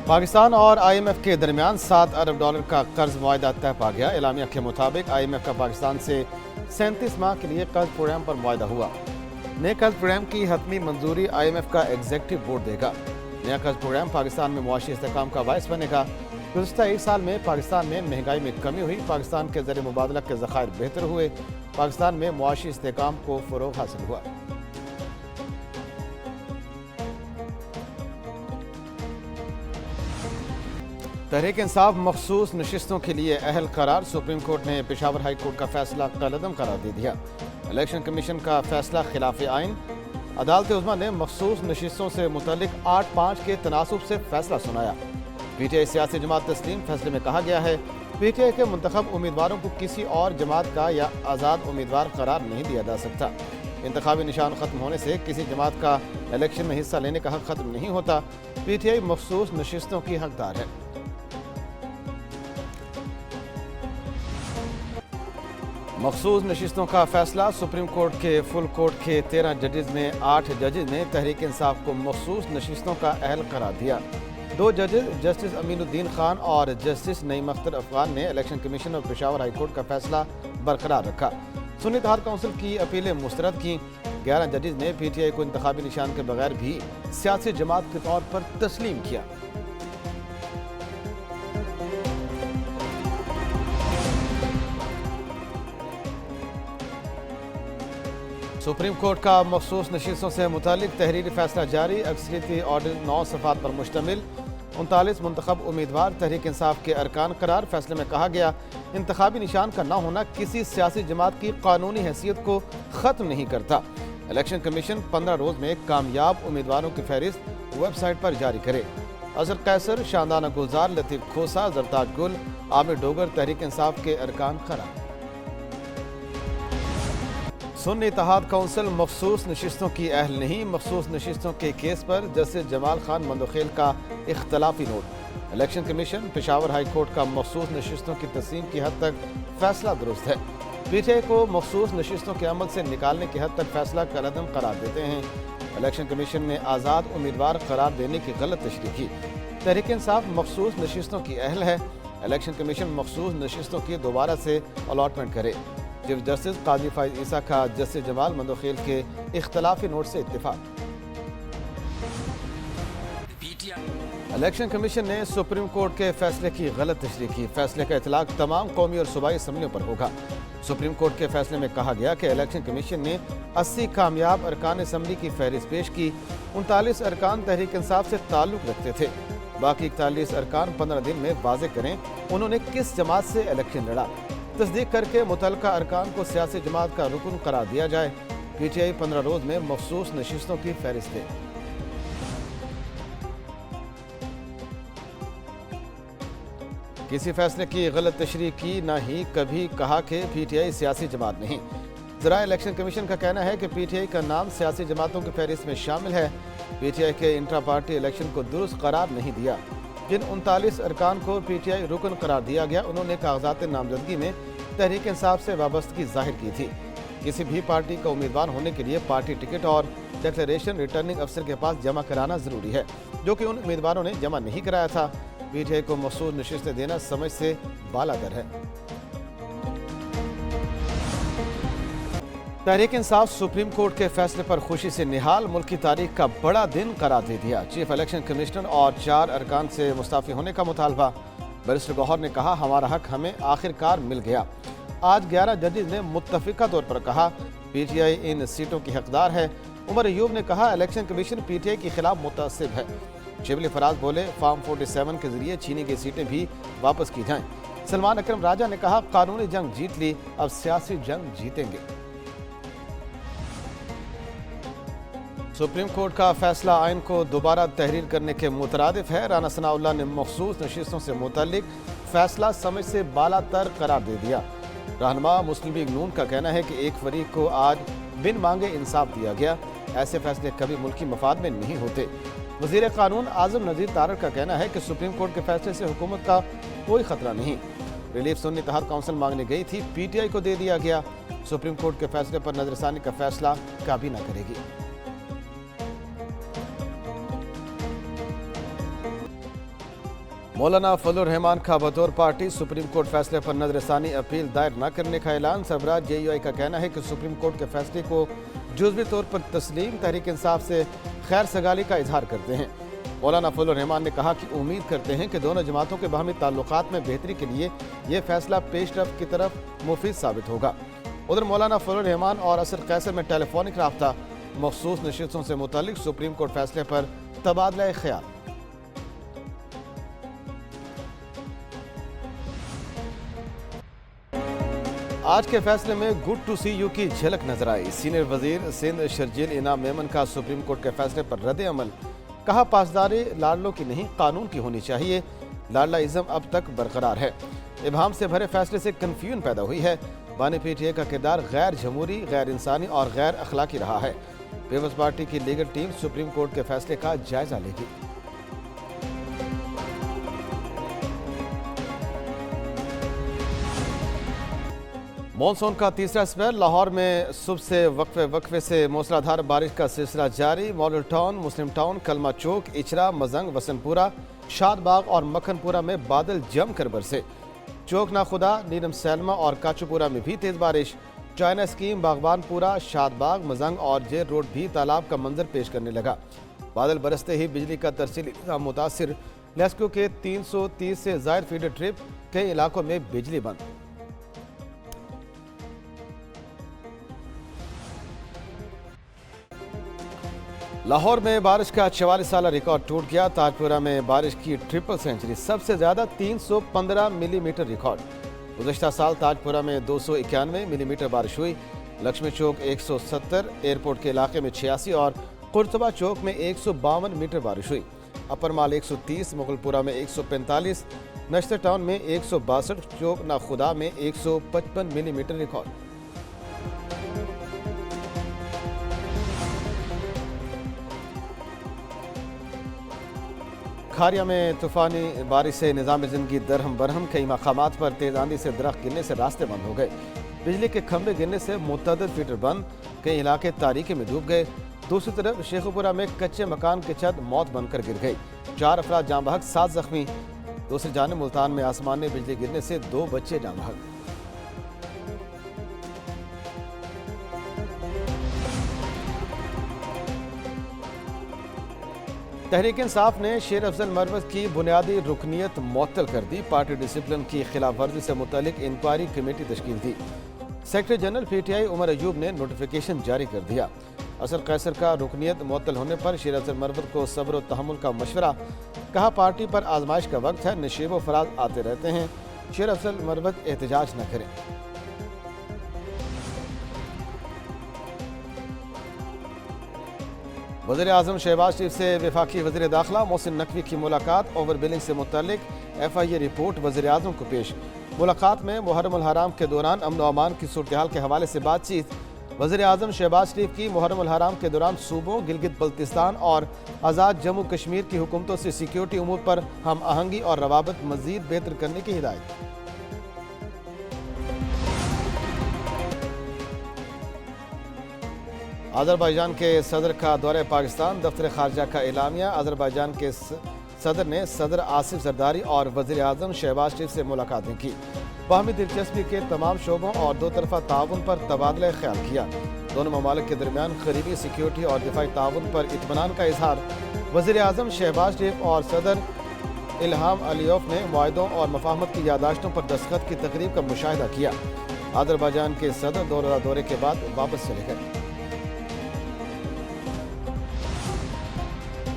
پاکستان اور IMF کے درمیان $7 ارب کا قرض معاہدہ طے پا گیا۔ اعلامیہ کے مطابق IMF کا پاکستان سے 37 ماہ کے لیے قرض پروگرام پر معاہدہ ہوا۔ نئے قرض پروگرام کی حتمی منظوری IMF کا ایگزیکٹو بورڈ دے گا۔ نیا قرض پروگرام پاکستان میں معاشی استحکام کا باعث بنے گا۔ گزشتہ ایک سال میں پاکستان میں مہنگائی میں کمی ہوئی، پاکستان کے زر مبادلہ کے ذخائر بہتر ہوئے، پاکستان میں معاشی استحکام کو فروغ حاصل ہوا۔ تحریک انصاف مخصوص نشستوں کے لیے اہل قرار، سپریم کورٹ نے پشاور ہائی کورٹ کا فیصلہ کالعدم قرار دے دیا۔ الیکشن کمیشن کا فیصلہ خلاف آئین، عدالت عظمیٰ نے مخصوص نشستوں سے متعلق 8-5 کے تناسب سے فیصلہ سنایا۔ PTI سیاسی جماعت تسلیم، فیصلے میں کہا گیا ہے PTI کے منتخب امیدواروں کو کسی اور جماعت کا یا آزاد امیدوار قرار نہیں دیا جا سکتا۔ انتخابی نشان ختم ہونے سے کسی جماعت کا الیکشن میں حصہ لینے کا حق ختم نہیں ہوتا۔ PTI مخصوص نشستوں کی حقدار ہے۔ مخصوص نشستوں کا فیصلہ، سپریم کورٹ کے فل کورٹ کے 13 ججز میں 8 ججز نے تحریک انصاف کو مخصوص نشستوں کا اہل قرار دیا۔ 2 ججز جسٹس امین الدین خان اور جسٹس نعیم اختر افغان نے الیکشن کمیشن اور پشاور ہائی کورٹ کا فیصلہ برقرار رکھا۔ سنی اتحاد کونسل کی اپیلیں مسترد کیں۔ 11 ججز نے PTI کو انتخابی نشان کے بغیر بھی سیاسی جماعت کے طور پر تسلیم کیا۔ سپریم کورٹ کا مخصوص نشستوں سے متعلق تحریری فیصلہ جاری، اکثریتی آرڈر 9 صفحات پر مشتمل، 39 منتخب امیدوار تحریک انصاف کے ارکان قرار۔ فیصلے میں کہا گیا انتخابی نشان کا نہ ہونا کسی سیاسی جماعت کی قانونی حیثیت کو ختم نہیں کرتا۔ الیکشن کمیشن 15 روز میں کامیاب امیدواروں کی فہرست ویب سائٹ پر جاری کرے۔ اظہر قیصر، شاندانہ گلزار، لطیف کھوسا، زرتاج گل، عامر ڈوگر تحریک انصاف کے ارکان قرار۔ سنی اتحاد کونسل مخصوص نشستوں کی اہل نہیں، مخصوص نشستوں کے کیس پر جسٹس جمال خان مندوخیل کا اختلافی note. Election commission, Peshawar high court کا مخصوص نشستوں کی تسلیم کی حد تک فیصلہ درست ہے۔ PTI کو مخصوص نشستوں کے عمل سے نکالنے کی حد تک فیصلہ کالعدم قرار دیتے ہیں۔ الیکشن کمیشن نے آزاد امیدوار قرار دینے کی غلط تشریح کی۔ تحریک انصاف مخصوص نشستوں کی اہل ہے۔ الیکشن کمیشن مخصوص نشستوں کی دوبارہ سے الاٹمنٹ کرے۔ چیف جسٹس قاضی فائز عیسیٰ کا جسٹس جمال مندوخیل کے اختلافی نوٹ سے اتفاق۔ الیکشن کمیشن نے سپریم کورٹ کے فیصلے کی غلط تشریح کی۔ فیصلے کا اطلاق تمام قومی اور صوبائی اسمبلیوں پر ہوگا۔ سپریم کورٹ کے فیصلے میں کہا گیا کہ الیکشن کمیشن نے 80 کامیاب ارکان اسمبلی کی فہرست پیش کی۔ 39 ارکان تحریک انصاف سے تعلق رکھتے تھے۔ باقی 41 ارکان 15 دن میں واضح کریں انہوں نے کس جماعت سے الیکشن لڑا۔ تصدیق کر کے متعلقہ ارکان کو سیاسی جماعت کا رکن قرار دیا جائے۔ PTI 15 روز میں مخصوص نشستوں کی فہرست دے۔ کسی فیصلے کی غلط تشریح کی، نہ ہی کبھی کہا کہ PTI سیاسی جماعت نہیں۔ ذرائع الیکشن کمیشن کا کہنا ہے کہ PTI کا نام سیاسی جماعتوں کی فہرست میں شامل ہے۔ PTI کے انٹرا پارٹی الیکشن کو درست قرار نہیں دیا۔ جن 39 ارکان کو PTI رکن قرار دیا گیا انہوں نے کاغذات نامزدگی میں تحریک انصاف سے وابستگی ظاہر کی تھی۔ کسی بھی پارٹی کا امیدوار ہونے کے لیے پارٹی ٹکٹ اور ڈکلریشن ریٹرننگ افسر کے پاس جمع کرانا ضروری ہے، جو کہ ان امیدواروں نے جمع نہیں کرایا تھا۔ PTI کو مخصوص نشستیں دینا سمجھ سے بالاتر ہے۔ تحریک انصاف سپریم کورٹ کے فیصلے پر خوشی سے نہال، ملکی تاریخ کا بڑا دن قرار دے دیا۔ چیف الیکشن کمشنر اور 4 ارکان سے مستعفی ہونے کا مطالبہ۔ بیرسٹر گوہر نے کہا ہمارا حق ہمیں آخر کار مل گیا۔ آج 11 ججز نے متفقہ طور پر کہا PTI ان سیٹوں کی حقدار ہے۔ عمر ایوب نے کہا الیکشن کمیشن PTI کے خلاف متعصب ہے۔ شبلی فراز بولے فارم 47 کے ذریعے چھینی گئی سیٹیں بھی واپس کی جائیں۔ سلمان اکرم راجہ نے کہا قانونی جنگ جیت لی، اب سیاسی جنگ جیتیں گے۔ سپریم کورٹ کا فیصلہ آئین کو دوبارہ تحریر کرنے کے مترادف ہے۔ رانا ثناء اللہ نے مخصوص نشستوں سے متعلق فیصلہ سمجھ سے بالا تر قرار دے دیا۔ رہنما مسلم لیگ نون کا کہنا ہے کہ ایک فریق کو آج بن مانگے انصاف دیا گیا، ایسے فیصلے کبھی ملکی مفاد میں نہیں ہوتے۔ وزیر قانون اعظم نذیر تارڑ کا کہنا ہے کہ سپریم کورٹ کے فیصلے سے حکومت کا کوئی خطرہ نہیں۔ ریلیف سنی اتحاد کونسل مانگنے گئی تھی، PTI کو دے دیا گیا۔ سپریم کورٹ کے فیصلے پر نظر ثانی کا فیصلہ کابینہ کرے گی۔ مولانا فضل الرحمان کا بطور پارٹی سپریم کورٹ فیصلے پر نظر ثانی اپیل دائر نہ کرنے کا اعلان۔ سربراہ JUI کا کہنا ہے کہ سپریم کورٹ کے فیصلے کو جزوی طور پر تسلیم تحریک انصاف سے خیر سگالی کا اظہار کرتے ہیں۔ مولانا فضل الرحمان نے کہا کہ امید کرتے ہیں کہ دونوں جماعتوں کے باہمی تعلقات میں بہتری کے لیے یہ فیصلہ پیش رفت کی طرف مفید ثابت ہوگا۔ ادھر مولانا فضل الرحمان اور اسد قیصر میں ٹیلی فونک رابطہ، مخصوص نشستوں سے متعلق سپریم کورٹ فیصلے پر تبادلہ خیال۔ آج کے فیصلے میں گڈ ٹو سی یو کی جھلک نظر آئی۔ سینئر وزیر سندھ شرجیل انعام میمن کا سپریم کورٹ کے فیصلے پر رد عمل، کہا پاسداری لاڈلوں کی نہیں قانون کی ہونی چاہیے، لاڈلا ازم اب تک برقرار ہے۔ ابہام سے بھرے فیصلے سے کنفیوژن پیدا ہوئی ہے۔ بانی PTA کا کردار غیر جمہوری، غیر انسانی اور غیر اخلاقی رہا ہے۔ پیپلز پارٹی کی لیگل ٹیم سپریم کورٹ کے فیصلے کا جائزہ لے گی۔ مونسون کا تیسرا اسپیل، لاہور میں صبح سے وقفے سے موسلادھار بارش کا سلسلہ جاری۔ ماڈل ٹاؤن، مسلم ٹاؤن، کلمہ چوک، اچرا، مزنگ، وسن پورہ، شاد باغ اور مکھن پورہ میں بادل جم کر برسے۔ چوک ناخدا، نیلم سیلمہ اور کاچو پورہ میں بھی تیز بارش۔ چائنا اسکیم، باغبان پورہ، شاد باغ، مزنگ اور جیر روڈ بھی تالاب کا منظر پیش کرنے لگا۔ بادل برستے ہی بجلی کا ترسیلی نظام متاثر، لیسکو کے 330 سے زائد فیڈر ٹرپ، کئی علاقوں میں بجلی بند۔ لاہور میں بارش کا 44 سالہ ریکارڈ ٹوٹ گیا۔ تاج پورہ میں بارش کی ٹرپل سینچری، سب سے زیادہ 315 ملی میٹر ریکارڈ۔ گزشتہ سال تاج پورہ میں 291 ملی میٹر بارش ہوئی۔ لکشمی چوک 170، ایئرپورٹ کے علاقے میں 86 اور قرطبہ چوک میں 152 میٹر بارش ہوئی۔ اپر مال 130، مغل پورہ میں 145، نشتر ٹاؤن میں 162، چوک ناخدا میں 155 ملی میٹر ریکارڈ۔ کھاریا میں طوفانی بارش سے نظام زندگی درہم برہم، کئی مقامات پر تیز آندھی سے درخت گرنے سے راستے بند ہو گئے۔ بجلی کے کھمبے گرنے سے متعدد فیڈر بند، کئی علاقے تاریکی میں ڈوب گئے۔ دوسری طرف شیخو پورہ میں کچے مکان کی چھت موت بن کر گر گئی، 4 افراد جاں بحق، 7 زخمی۔ دوسری جانب ملتان میں آسمان میں بجلی گرنے سے 2 بچے جاں بحق۔ تحریک انصاف نے شیر افضل مروت کی بنیادی رکنیت معطل کر دی۔ پارٹی ڈسپلن کی خلاف ورزی سے متعلق انکوائری کمیٹی تشکیل دی۔ Secretary general PTI Omar Ayub نے نوٹیفیکیشن جاری کر دیا۔ اسد قیصر کا رکنیت معطل ہونے پر شیر افضل مروت کو صبر و تحمل کا مشورہ، کہا پارٹی پر آزمائش کا وقت ہے، نشیب و فراز آتے رہتے ہیں، شیر افضل مروت احتجاج نہ کریں۔ وزیر اعظم شہباز شریف سے وفاقی وزیر داخلہ محسن نقوی کی ملاقات، اوور بلنگ سے متعلق FIA رپورٹ وزیر اعظم کو پیش۔ ملاقات میں محرم الحرام کے دوران امن و امان کی صورتحال کے حوالے سے بات چیت۔ وزیر اعظم شہباز شریف کی محرم الحرام کے دوران صوبوں گلگت بلتستان اور آزاد جموں کشمیر کی حکومتوں سے سیکیورٹی امور پر ہم آہنگی اور روابط مزید بہتر کرنے کی ہدایت۔ آذربائیجان کے صدر کا دورہ پاکستان، دفتر خارجہ کا اعلامیہ۔ آذربائیجان کے صدر نے صدر آصف زرداری اور وزیر اعظم شہباز شریف سے ملاقاتیں کی، باہمی دلچسپی کے تمام شعبوں اور دو طرفہ تعاون پر تبادلہ خیال کیا۔ دونوں ممالک کے درمیان قریبی سیکیورٹی اور دفاعی تعاون پر اطمینان کا اظہار۔ وزیر اعظم شہباز شریف اور صدر الہام علیوف نے معاہدوں اور مفاہمت کی یادداشتوں پر دستخط کی تقریب کا مشاہدہ کیا۔ آذربائیجان کے صدر دورے کے بعد واپس چلے گئے۔